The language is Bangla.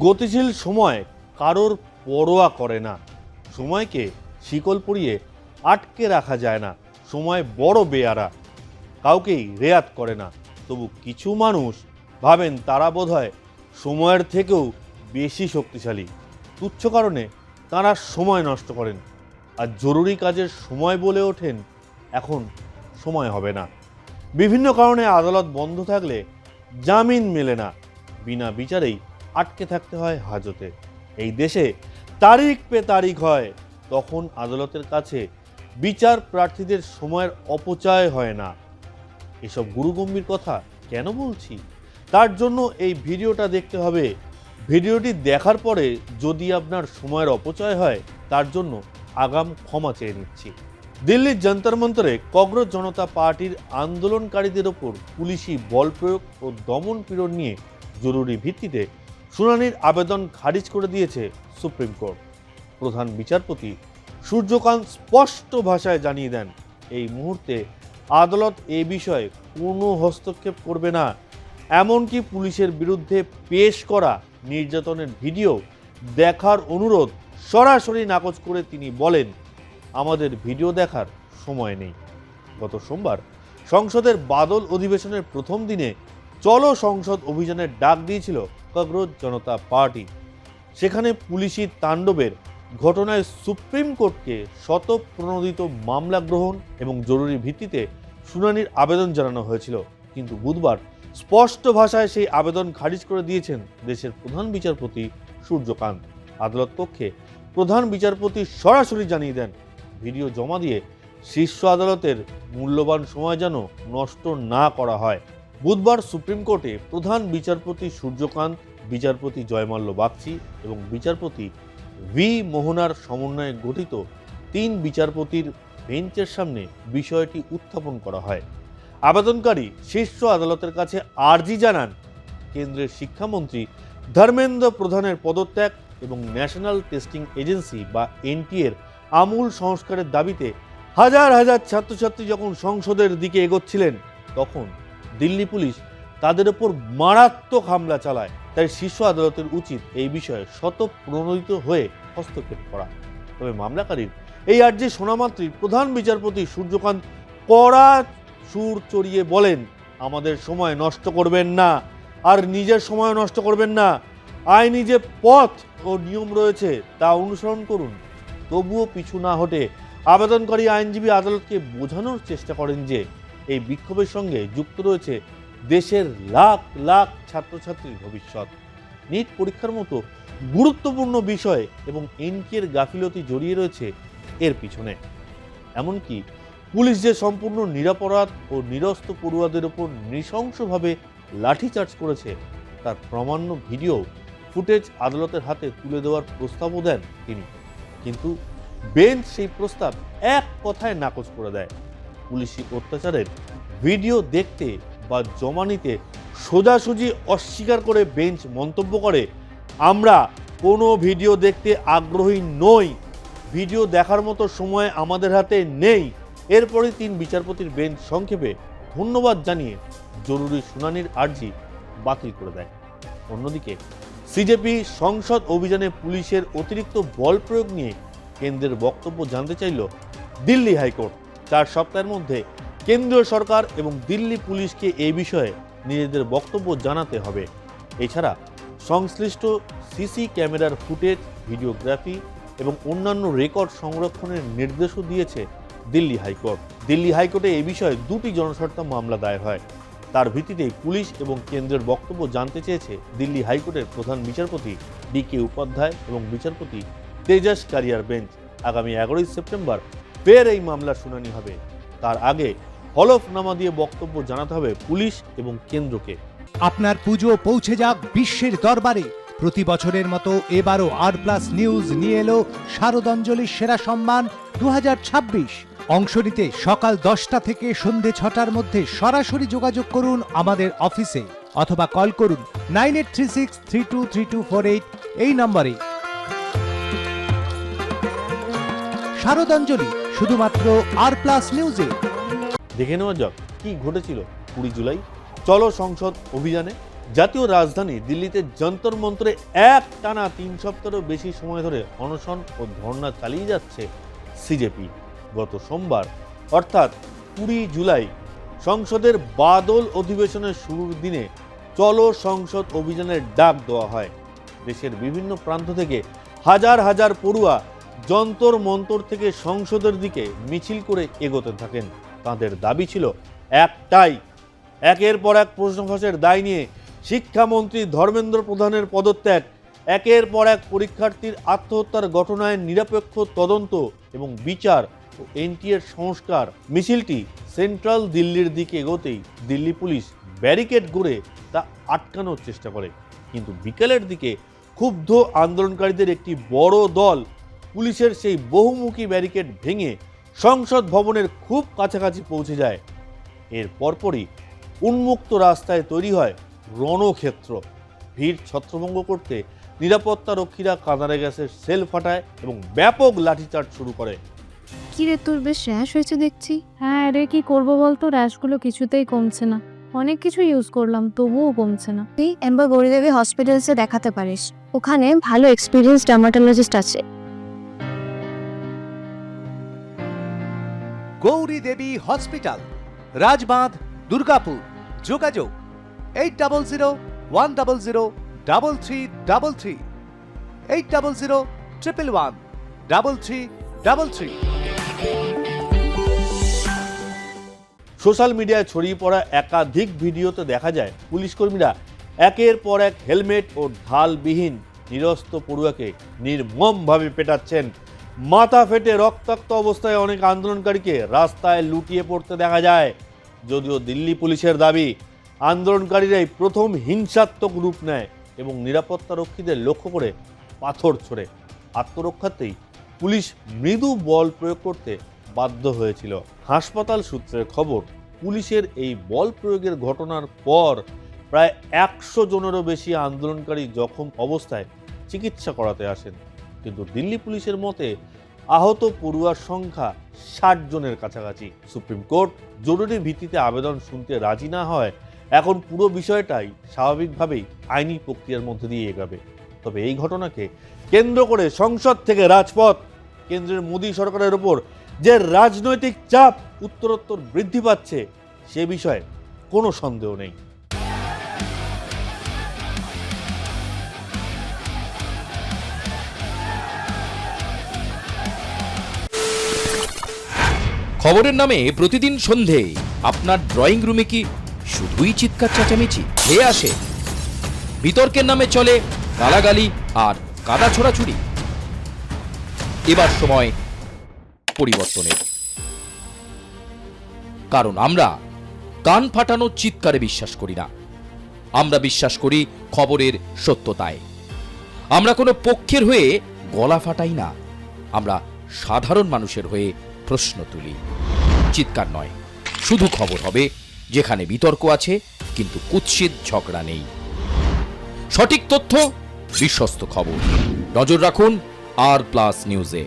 গতিশীল সময় কারোর পরোয়া করে না। সময়কে শিকল পরিয়ে আটকে রাখা যায় না। সময় বড় বেয়ারা, কাউকেই রেয়াত করে না। তবু কিছু মানুষ ভাবেন তারা বোধহয় সময়ের থেকেও বেশি শক্তিশালী। তুচ্ছ কারণে তারা সময় নষ্ট করেন, আর জরুরি কাজের সময় বলে ওঠেন এখন সময় হবে না। বিভিন্ন কারণে আদালত বন্ধ থাকলে জামিন মেলে না, বিনা বিচারেই আটকে থাকতে হয় হাজতে। এই দেশে তারিখ পে তারিখ হয়, তখন আদালতের কাছে বিচার প্রার্থীদের সময়ের অপচয় হয় না। এসব গুরুগম্ভীর কথা কেন বলছি, তার জন্য এই ভিডিওটা দেখতে হবে। ভিডিওটি দেখার পরে যদি আপনার সময়ের অপচয় হয়, তার জন্য আগাম ক্ষমা চেয়ে নিচ্ছি। দিল্লির যন্তর মন্তরে কংগ্রেস জনতা পার্টির আন্দোলনকারীদের ওপর পুলিশি বল প্রয়োগ ও দমন পীড়ন নিয়ে জরুরি ভিত্তিতে শুনানির আবেদন খারিজ করে দিয়েছে সুপ্রিম কোর্ট। প্রধান বিচারপতি সূর্যকান্ত স্পষ্ট ভাষায় জানিয়ে দেন, এই মুহূর্তে আদালত এ বিষয়ে কোনো হস্তক্ষেপ করবে না। এমনকি পুলিশের বিরুদ্ধে পেশ করা নির্যাতনের ভিডিও দেখার অনুরোধ সরাসরি নাকচ করে তিনি বলেন, আমাদের ভিডিও দেখার সময় নেই। গত সোমবার সংসদের বাদল অধিবেশনের প্রথম দিনে চলো সংসদ অভিযানের ডাক দিয়েছিল কংগ্রেস জনতা পার্টি। সেখানে পুলিশি তাণ্ডবের ঘটনায় সুপ্রিম কোর্টকে শতপ্রণোদিত মামলা গ্রহণ এবং জরুরি ভিত্তিতে শুনানির আবেদন জানানো হয়েছিল। কিন্তু বুধবার স্পষ্ট ভাষায় সেই আবেদন খারিজ করে দিয়েছেন দেশের প্রধান বিচারপতি সূর্যকান্ত। আদালত কক্ষে প্রধান বিচারপতি সরাসরি জানিয়ে দেন, ভিডিও জমা দিয়ে শীর্ষ আদালতের মূল্যবান সময় যেন নষ্ট না করা হয়। বুধবার সুপ্রিম কোর্টে প্রধান বিচারপতি সূর্যকান্ত, বিচারপতি জয়মাল্য বাগচি এবং বিচারপতি ভি মোহনার সমন্বয়ে গঠিত 3 বিচারপতির বেঞ্চের সামনে বিষয়টি উত্থাপন করা হয়। আবেদনকারী শীর্ষ আদালতের কাছে আর্জি জানান, কেন্দ্রের শিক্ষামন্ত্রী ধর্মেন্দ্র প্রধানের পদত্যাগ এবং ন্যাশনাল টেস্টিং এজেন্সি বা এনটিএর আমূল সংস্কারের দাবিতে হাজার হাজার ছাত্রছাত্রী যখন সংসদের দিকে এগোচ্ছিলেন, তখন দিল্লি পুলিশ তাদের ওপর মারাত্মক হামলা চালায়। তাই শীর্ষ আদালতের উচিত এই বিষয়ে শতপ্রণোদিত হয়ে হস্তক্ষেপ করা। তবে মামলাকারীর এই আর্জি শোনামাত্রই প্রধান বিচারপতি সূর্যকান্ত কড়া সুর চড়িয়ে বলেন, আমাদের সময় নষ্ট করবেন না, আর নিজের সময় নষ্ট করবেন না। আইনি যে পথ ও নিয়ম রয়েছে তা অনুসরণ করুন। তবুও পিছু না হটে আবেদনকারী আইনজীবী আদালতকে বোঝানোর চেষ্টা করেন যে এই বিক্ষোভের সঙ্গে যুক্ত রয়েছে দেশের লাখ লাখ ছাত্রছাত্রীর ভবিষ্যৎ। নিট পরীক্ষার মতো গুরুত্বপূর্ণ বিষয় এবং এনটিএর গাফিলতি জড়িয়ে রয়েছে এর পিছনে। এমনকি পুলিশ যে সম্পূর্ণ নিরপরাধ ও নিরস্ত পড়ুয়াদের ওপর নৃশংসভাবে লাঠিচার্জ করেছে তার প্রামাণ্য ভিডিও ফুটেজ আদালতের হাতে তুলে দেওয়ার প্রস্তাবও দেন তিনি। কিন্তু বেঞ্চ সেই প্রস্তাব এক কথায় নাকচ করে দেয়। পুলিশি অত্যাচারের ভিডিও দেখতে বা জমা নিতে সোজাসুজি অস্বীকার করে বেঞ্চ মন্তব্য করে, আমরা কোনো ভিডিও দেখতে আগ্রহী নই, ভিডিও দেখার মতো সময় আমাদের হাতে নেই। এরপরে 3 বিচারপতির বেঞ্চ সংক্ষেপে ধন্যবাদ জানিয়ে জরুরি শুনানির আর্জি বাতিল করে দেয়। অন্যদিকে সিজেপি সংসদ অভিযানে পুলিশের অতিরিক্ত বল প্রয়োগ নিয়ে কেন্দ্রের বক্তব্য জানতে চাইল দিল্লি হাইকোর্ট। 4 সপ্তাহের মধ্যে কেন্দ্রীয় সরকার এবং দিল্লি পুলিশকে এই বিষয়ে নিজেদের বক্তব্য জানাতে হবে। এছাড়া সংশ্লিষ্ট সিসি ক্যামেরার ফুটেজ, ভিডিওগ্রাফি এবং অন্যান্য রেকর্ড সংরক্ষণের নির্দেশও দিয়েছে দিল্লি হাইকোর্ট। দিল্লি হাইকোর্টে এই বিষয়ে 2টি জনস্বার্থ মামলা দায়ের হয়। তার ভিত্তিতে পুলিশ এবং কেন্দ্রের বক্তব্য জানতে চেয়েছে দিল্লি হাইকোর্টের প্রধান বিচারপতি DK উপাধ্যায় এবং বিচারপতি তেজস কারিয়ার বেঞ্চ। আগামী 11ই সেপ্টেম্বর ফের এই মামলার শুনানি হবে। তার আগে হলফনামা দিয়ে বক্তব্য জানাতে হবে পুলিশ এবং কেন্দ্রকে। আপনার পুজো পৌঁছে যাক বিশ্বের দরবারে। প্রতি বছরের মতো এবারও R+ নিউজ নিয়ে এলো শারদাঞ্জলির সেরা সম্মান 2026। অংশ নিতে সকাল 10টা থেকে সন্ধে 6টার মধ্যে সরাসরি যোগাযোগ করুন আমাদের অফিসে অথবা কল করুন 9836323248 এই নম্বরে। শারদাঞ্জলি শুধুমাত্র R+ নিউজে। দেখে নেওয়া যাক কি ঘটেছিল 20 জুলাই চলো সংসদ অভিযানে। জাতীয় রাজধানী দিল্লিতে যন্তর মন্তরে এক টানা 3 সপ্তাহেরও বেশি সময় ধরে অনশন ও ধর্ণা চালিয়ে যাচ্ছে সিজেপি। গত সোমবার অর্থাৎ 20 জুলাই সংসদের বাদল অধিবেশনের শুরুর দিনে চলো সংসদ অভিযানের ডাক দেওয়া হয়। দেশের বিভিন্ন প্রান্ত থেকে হাজার হাজার পড়ুয়া যন্তর মন্তর থেকে সংসদের দিকে মিছিল করে এগোতে থাকেন। তাদের দাবি ছিল একটাই, একের পর এক প্রশ্ন ফাঁসের দায় নিয়ে শিক্ষামন্ত্রী ধর্মেন্দ্র প্রধানের পদত্যাগ, একের পর এক পরীক্ষার্থীর আত্মহত্যার ঘটনায় নিরপেক্ষ তদন্ত এবং বিচার ও এনটিএর সংস্কার। মিছিলটি সেন্ট্রাল দিল্লির দিকে এগোতেই দিল্লি পুলিশ ব্যারিকেড গড়ে তা আটকানোর চেষ্টা করে, কিন্তু বিকেলের দিকে ক্ষুব্ধ আন্দোলনকারীদের একটি বড় দল পুলিশের সেই বহুমুখী ব্যারিকেড ভেঙে সংসদ ভবনের খুব কাছাকাছি পৌঁছে যায়। এর পরপরই উন্মুক্ত রাস্তায় তৈরি হয় রণক্ষেত্র। ভিড় ছত্রভঙ্গ করতে নিরাপত্তা রক্ষীরা কাঁদানে গ্যাসের সেল ফাটায় এবং ব্যাপক লাঠিচার্জ শুরু করে। কি রে, তোর বেশ র্যাশ হয়েছে দেখছি। হ্যাঁ রে, কি করবো বলতো, র্যাশগুলো কিছুতেই কমছে না। অনেক কিছু ইউজ করলাম তবুও কমছে না। তুই এম্বার গৌরীদেবী হসপিটালসে দেখাতে পারিস, ওখানে ভালো এক্সপিরিয়েন্স ডার্মাটোলজিস্ট আছে। গৌরী দেবী হসপিটাল, রাজবাঁধ, দুর্গাপুর। যোগাযোগ 8001003333, 8001113333। সোশ্যাল মিডিয়ায় ছড়িয়ে পড়া একাধিক ভিডিওতে দেখা যায় পুলিশ কর্মীরা একের পর এক হেলমেট ও ঢালবিহীন নিরস্ত্র পড়ুয়াকে নির্মমভাবে পেটাচ্ছেন। মাথা ফেটে রক্তাক্ত অবস্থায় অনেক আন্দোলনকারীকে রাস্তায় লুটিয়ে পড়তে দেখা যায়। যদিও দিল্লি পুলিশের দাবি আন্দোলনকারীরাই প্রথম হিংসাত্মক রূপ নেয় এবং নিরাপত্তা রক্ষীদের লক্ষ্য করে পাথর ছোড়ে। আত্মরক্ষাতেই পুলিশ মৃদু বল প্রয়োগ করতে বাধ্য হয়েছিল। হাসপাতাল সূত্রের খবর, পুলিশের এই বল প্রয়োগের ঘটনার পর প্রায় 100 জনেরও বেশি আন্দোলনকারী জখম অবস্থায় চিকিৎসা করাতে আসেন, কিন্তু দিল্লি পুলিশের মতে আহত পড়ুয়ার সংখ্যা 60 জনের কাছাকাছি। সুপ্রিম কোর্ট জরুরি ভিত্তিতে আবেদন শুনতে রাজি না হয় এখন পুরো বিষয়টাই স্বাভাবিকভাবেই আইনি প্রক্রিয়ার মধ্যে দিয়ে এগাবে। তবে এই ঘটনাকে কেন্দ্র করে সংসদ থেকে রাজপথ, কেন্দ্রের মোদী সরকারের ওপর যে রাজনৈতিক চাপ উত্তরোত্তর বৃদ্ধি পাচ্ছে সে বিষয়ে কোনো সন্দেহ নেই। খবরের নামে প্রতিদিন সন্ধে আপনার ড্রয়িং রুমে কি শুধুই চিৎকার চেঁচামেচি হয়ে আসে? বিতর্কের নামে চলে গালাগালি আর কাদা ছোড়াছুড়ি। এবার সময় পরিবর্তনের, কারণ আমরা কান ফাটানো চিৎকারে বিশ্বাস করি না। আমরা বিশ্বাস করি খবরের সত্যতায়। আমরা কোনো পক্ষের হয়ে গলা ফাটাই না, আমরা সাধারণ মানুষের হয়ে প্রশ্ন তুলি। চিৎকার নয়, শুধু খবর হবে যেখানে বিতর্ক আছে কিন্তু কুৎসিত ঝগড়া নেই। সঠিক তথ্য, বিশ্বস্ত খবর। নজর রাখুন আর প্লাস নিউজে।